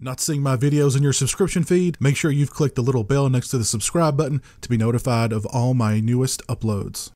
Not seeing my videos in your subscription feed? Make sure you've clicked the little bell next to the subscribe button to be notified of all my newest uploads.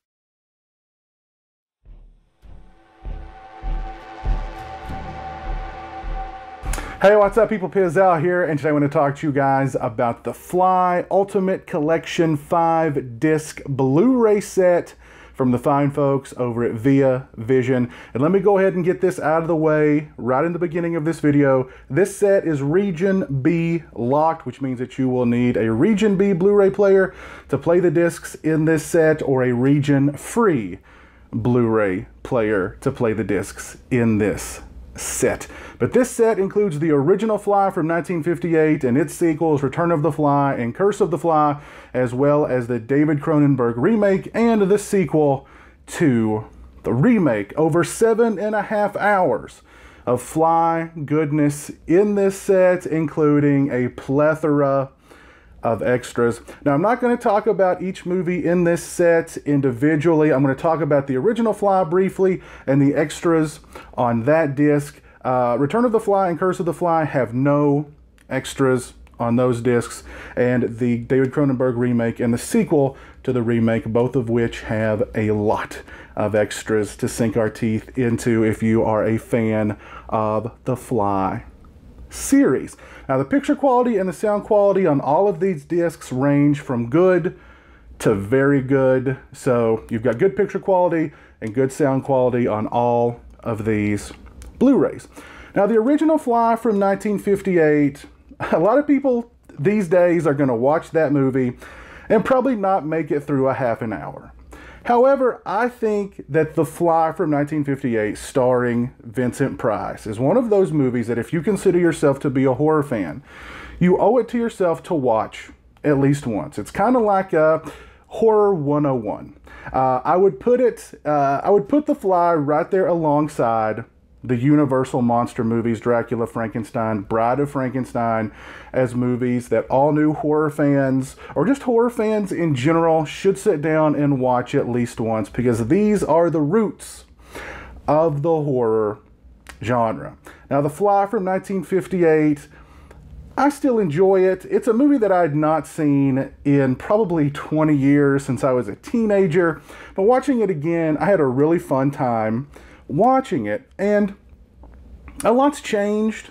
Hey, what's up people? Pizzelle here, and today I want to talk to you guys about the Fly Ultimate Collection 5-disc Blu-ray set from the fine folks over at Via Vision. And let me go ahead and get this out of the way right in the beginning of this video. This set is Region B locked, which means that you will need a Region B Blu-ray player to play the discs in this set, or a Region Free Blu-ray player to play the discs in this set. But this set includes the original Fly from 1958 and its sequels Return of the Fly and Curse of the Fly, as well as the David Cronenberg remake and the sequel to the remake. Over 7.5 hours of Fly goodness in this set, including a plethora of extras. Now, I'm not going to talk about each movie in this set individually. I'm going to talk about the original Fly briefly and the extras on that disc. Return of the Fly and Curse of the Fly have no extras on those discs, and the David Cronenberg remake and the sequel to the remake, both of which have a lot of extras to sink our teeth into if you are a fan of the Fly series. Now, the picture quality and the sound quality on all of these discs range from good to very good. So you've got good picture quality and good sound quality on all of these Blu-rays. Now, the original Fly from 1958, a lot of people these days are going to watch that movie and probably not make it through a half an hour. However, I think that The Fly from 1958, starring Vincent Price, is one of those movies that if you consider yourself to be a horror fan, you owe it to yourself to watch at least once. It's kind of like a Horror 101. I would put The Fly right there alongside the Universal monster movies, Dracula, Frankenstein, Bride of Frankenstein, as movies that all new horror fans, or just horror fans in general, should sit down and watch at least once, because these are the roots of the horror genre. Now, The Fly from 1958, I still enjoy it. It's a movie that I had not seen in probably 20 years, since I was a teenager, but watching it again, I had a really fun time watching it, and a lot's changed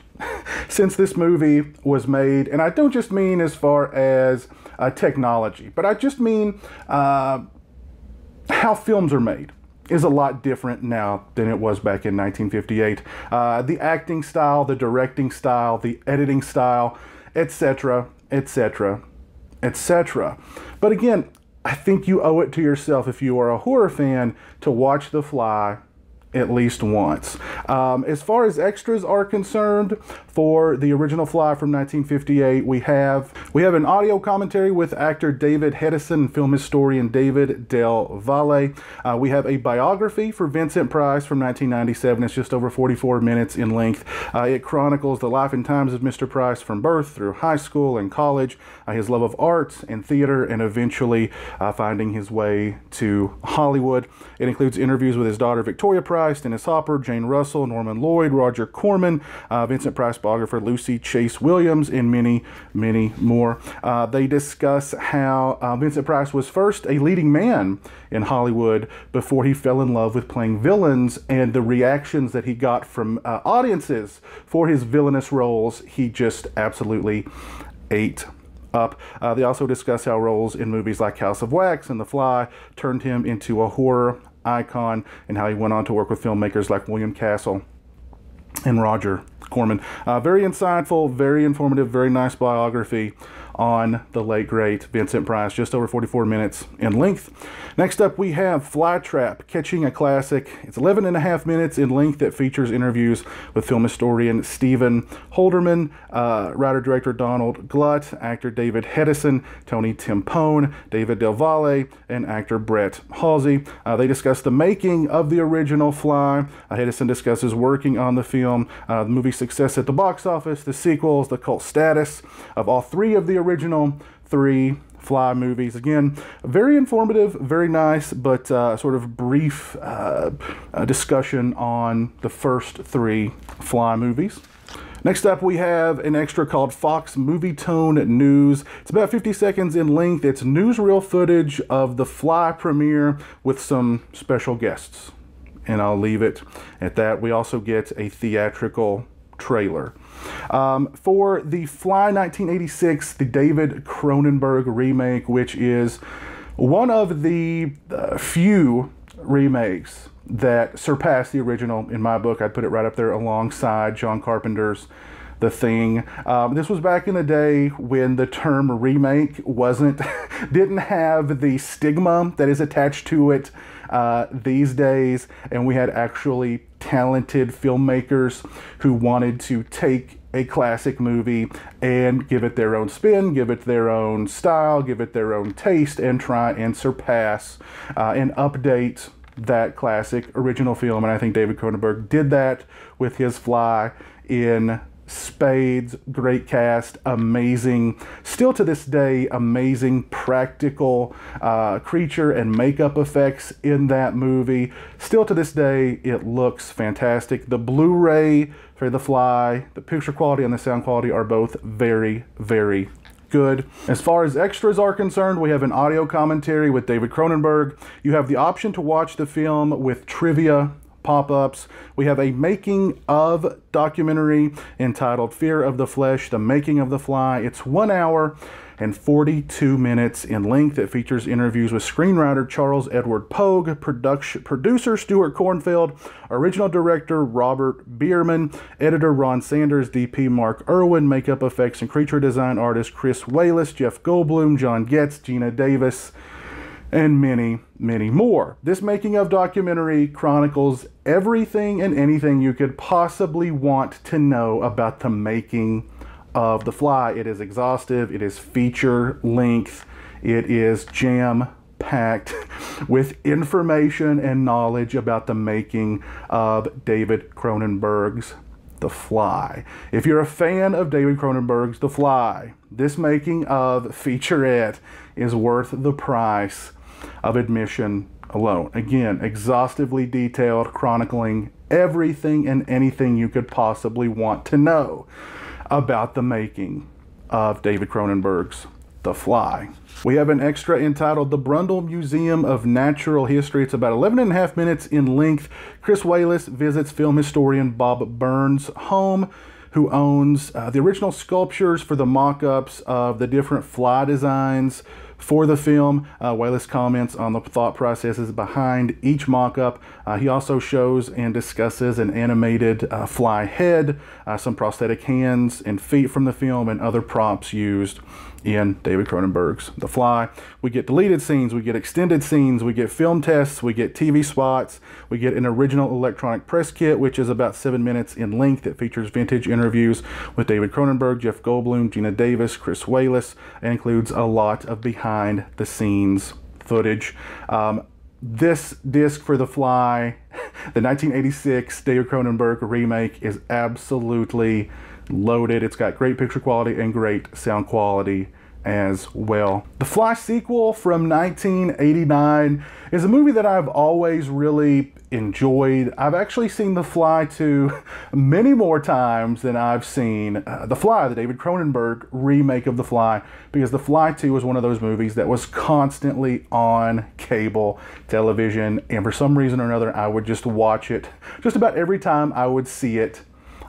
since this movie was made. And I don't just mean as far as technology, but I just mean how films are made is a lot different now than it was back in 1958. The acting style, the directing style, the editing style, etc., etc., etc. But again, I think you owe it to yourself, if you are a horror fan, to watch The Fly at least once. As far as extras are concerned, for the original Fly from 1958, we have an audio commentary with actor David Hedison and film historian David Del Valle. We have a biography for Vincent Price from 1997. It's just over 44 minutes in length. It chronicles the life and times of Mr. Price from birth through high school and college, his love of art and theater, and eventually finding his way to Hollywood. It includes interviews with his daughter Victoria Price, Dennis Hopper, Jane Russell, Norman Lloyd, Roger Corman, Vincent Price biographer Lucy Chase Williams, and many, many more. They discuss how Vincent Price was first a leading man in Hollywood before he fell in love with playing villains, and the reactions that he got from audiences for his villainous roles, he just absolutely ate up. They also discuss how roles in movies like House of Wax and The Fly turned him into a horror icon, and how he went on to work with filmmakers like William Castle and Roger Corman. Very insightful, very informative, very nice biography on the late great Vincent Price, just over 44 minutes in length. Next up, we have Flytrap, Catching a Classic. It's 11.5 minutes in length that features interviews with film historian Stephen Holderman, writer-director Donald Glut, actor David Hedison, Tony Timpone, David Del Valle, and actor Brett Halsey. They discuss the making of the original Fly. Hedison discusses working on the film, the movie's success at the box office, the sequels, the cult status of all three of the original three Fly movies. Again, very informative, very nice, but sort of brief discussion on the first three Fly movies. Next up, we have an extra called Fox Movie Tone News. It's about 50 seconds in length. It's newsreel footage of the Fly premiere with some special guests. And I'll leave it at that. We also get a theatrical trailer. For the Fly 1986, the David Cronenberg remake, which is one of the few remakes that surpassed the original in my book. I'd put it right up there alongside John Carpenter's The Thing. This was back in the day when the term remake didn't have the stigma that is attached to it these days, and we had actually talented filmmakers who wanted to take a classic movie and give it their own spin, give it their own style, give it their own taste, and try and surpass and update that classic original film. And I think David Cronenberg did that with his Fly in spades. Great cast, amazing, still to this day, amazing practical creature and makeup effects in that movie. Still to this day, it looks fantastic. The Blu-ray for The Fly, the picture quality and the sound quality are both very, very good. As far as extras are concerned, we have an audio commentary with David Cronenberg. You have the option to watch the film with trivia pop-ups. We have a making of documentary entitled Fear of the Flesh, The Making of the Fly. It's 1 hour and 42 minutes in length. It features interviews with screenwriter Charles Edward Pogue, producer Stuart Cornfield, original director Robert Bierman, editor Ron Sanders, DP Mark Irwin, makeup effects and creature design artist Chris Wallace, Jeff Goldblum, John Getz, Gina Davis, and many, many more. This making of documentary chronicles everything and anything you could possibly want to know about the making of The Fly. It is exhaustive, it is feature length, it is jam-packed with information and knowledge about the making of David Cronenberg's The Fly. If you're a fan of David Cronenberg's The Fly, this making of featurette is worth the price of admission alone. Again, exhaustively detailed, chronicling everything and anything you could possibly want to know about the making of David Cronenberg's The Fly. We have an extra entitled The Brundle Museum of Natural History. It's about 11.5 minutes in length. Chris Wallace visits film historian Bob Burns' home, who owns the original sculptures for the mock-ups of the different fly designs for the film. Wallace comments on the thought processes behind each mock-up. He also shows and discusses an animated fly head, some prosthetic hands and feet from the film, and other props used in David Cronenberg's The Fly. We get deleted scenes, we get extended scenes, we get film tests, we get TV spots, we get an original electronic press kit, which is about 7 minutes in length. It features vintage interviews with David Cronenberg, Jeff Goldblum, Gina Davis, Chris Wallace, and includes a lot of behind the scenes footage. This disc for The Fly, the 1986 David Cronenberg remake, is absolutely loaded. It's got great picture quality and great sound quality as well. The Fly sequel from 1989 is a movie that I've always really enjoyed. I've actually seen The Fly 2 many more times than I've seen The Fly, the David Cronenberg remake of The Fly, because The Fly 2 was one of those movies that was constantly on cable television, and for some reason or another I would just watch it just about every time I would see it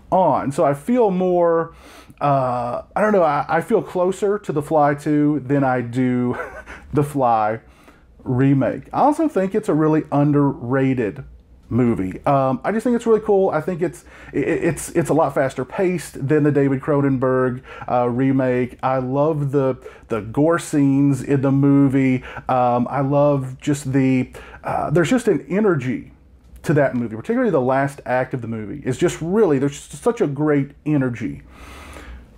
on. So I feel more, I don't know, I feel closer to The Fly 2 than I do The Fly remake. I also think it's a really underrated movie. I just think it's really cool. I think it's a lot faster paced than the David Cronenberg remake. I love the gore scenes in the movie. I love just there's just an energy to that movie, particularly the last act of the movie. Is just really, there's just such a great energy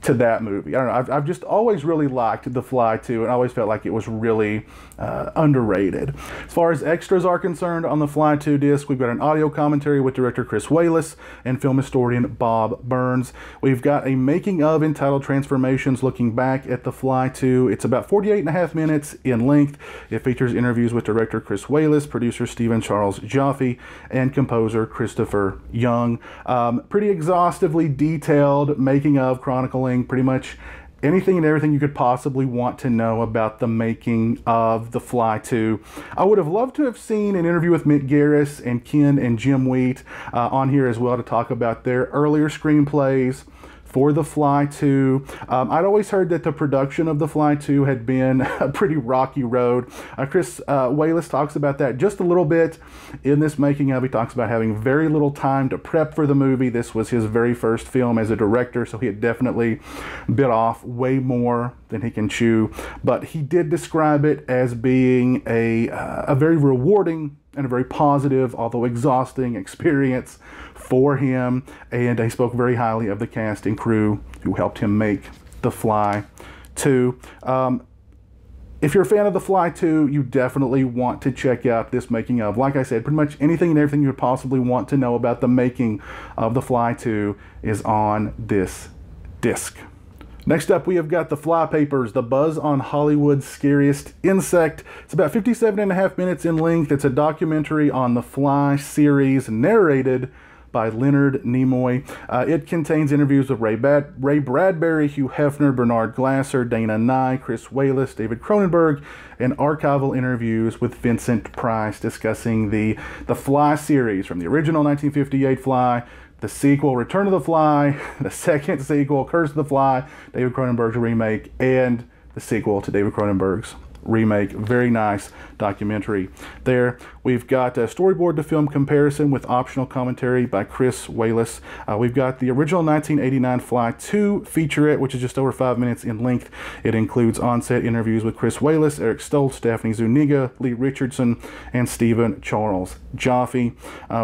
to to that movie. I don't know. I've just always really liked The Fly 2 and always felt like it was really underrated. As far as extras are concerned on The Fly 2 disc, we've got an audio commentary with director Chris Walas and film historian Bob Burns. We've got a making of entitled Transformations looking back at The Fly 2. It's about 48.5 minutes in length. It features interviews with director Chris Walas, producer Stephen Charles Jaffe, and composer Christopher Young. Pretty exhaustively detailed making of, chronicling pretty much anything and everything you could possibly want to know about the making of The Fly 2. I would have loved to have seen an interview with Mick Garris and Ken and Jim Wheat on here as well to talk about their earlier screenplays for The Fly 2. I'd always heard that the production of The Fly 2 had been a pretty rocky road. Chris Walas talks about that just a little bit in this making of. He talks about having very little time to prep for the movie. This was his very first film as a director, so he had definitely bit off way more than he can chew. But he did describe it as being a very rewarding and a very positive, although exhausting experience for him, and he spoke very highly of the cast and crew who helped him make The Fly 2. If you're a fan of The Fly 2, you definitely want to check out this making of. Like I said, pretty much anything and everything you would possibly want to know about the making of The Fly 2 is on this disc. Next up, we have got The Fly Papers, The Buzz on Hollywood's Scariest Insect. It's about 57.5 minutes in length. It's a documentary on the Fly series narrated by Leonard Nimoy. It contains interviews with Ray Bradbury, Hugh Hefner, Bernard Glasser, Dana Nye, Chris Walas, David Cronenberg, and archival interviews with Vincent Price discussing the Fly series from the original 1958 Fly, the sequel, Return of the Fly, the second sequel, Curse of the Fly, David Cronenberg's remake, and the sequel to David Cronenberg's remake. Very nice documentary there. We've got a storyboard to film comparison with optional commentary by Chris Walas. We've got the original 1989 Fly 2 featurette, which is just over 5 minutes in length. It includes on-set interviews with Chris Walas, Eric Stoltz, Daphne Zuniga, Lee Richardson, and Stephen Charles Jaffe.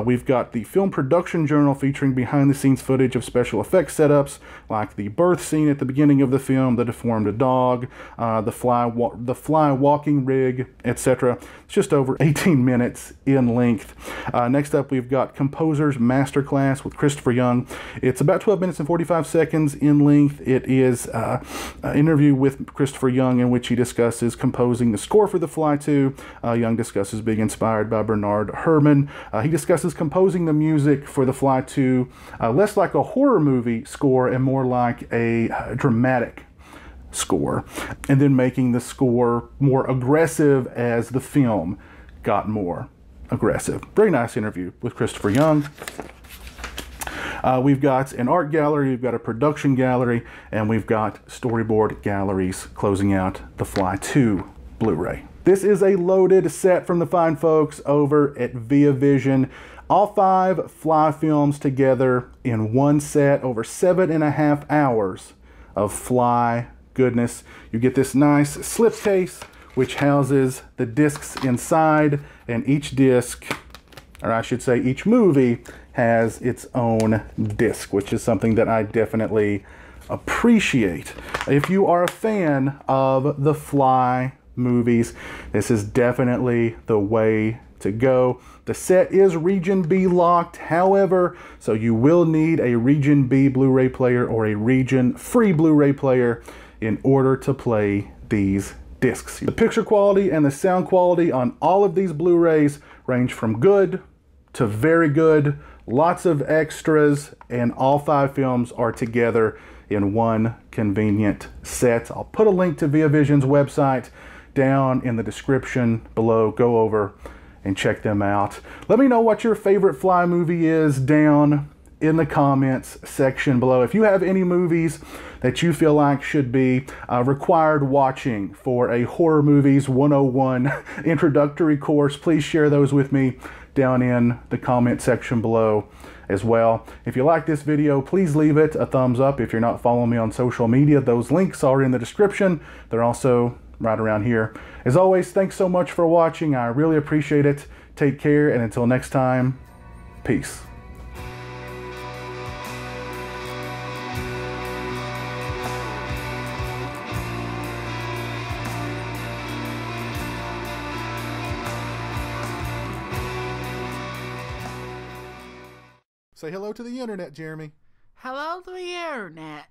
We've got the film production journal featuring behind-the-scenes footage of special effects setups, like the birth scene at the beginning of the film, the deformed dog, the fly walking rig, etc. It's just over 18 minutes in length. Next up, we've got Composer's Masterclass with Christopher Young. It's about 12 minutes and 45 seconds in length. It is an interview with Christopher Young in which he discusses composing the score for The Fly 2. Young discusses being inspired by Bernard Herrmann. He discusses composing the music for The Fly 2 less like a horror movie score and more like a dramatic score, and then making the score more aggressive as the film got more aggressive. Very nice interview with Christopher Young. We've got an art gallery, we've got a production gallery, and we've got storyboard galleries closing out the Fly 2 Blu-ray. This is a loaded set from the fine folks over at Via Vision. All 5 Fly films together in one set, over 7.5 hours of Fly goodness. You get this nice slipcase which houses the discs inside, and each disc, or I should say each movie, has its own disc, which is something that I definitely appreciate. If you are a fan of the Fly movies, this is definitely the way to go. The set is Region B locked, however, so you will need a Region B Blu-ray player or a Region free Blu-ray player in order to play these discs. The picture quality and the sound quality on all of these Blu-rays range from good to very good, lots of extras, and all 5 films are together in one convenient set. I'll put a link to Via Vision's website down in the description below. Go over and check them out. Let me know what your favorite Fly movie is down in the comments section below. If you have any movies that you feel like should be required watching for a Horror Movies 101 introductory course, please share those with me down in the comment section below as well. If you like this video, please leave it a thumbs up. If you're not following me on social media, those links are in the description. They're also right around here. As always, thanks so much for watching. I really appreciate it. Take care, and until next time, peace. Say hello to the internet, Jeremy. Hello to the internet.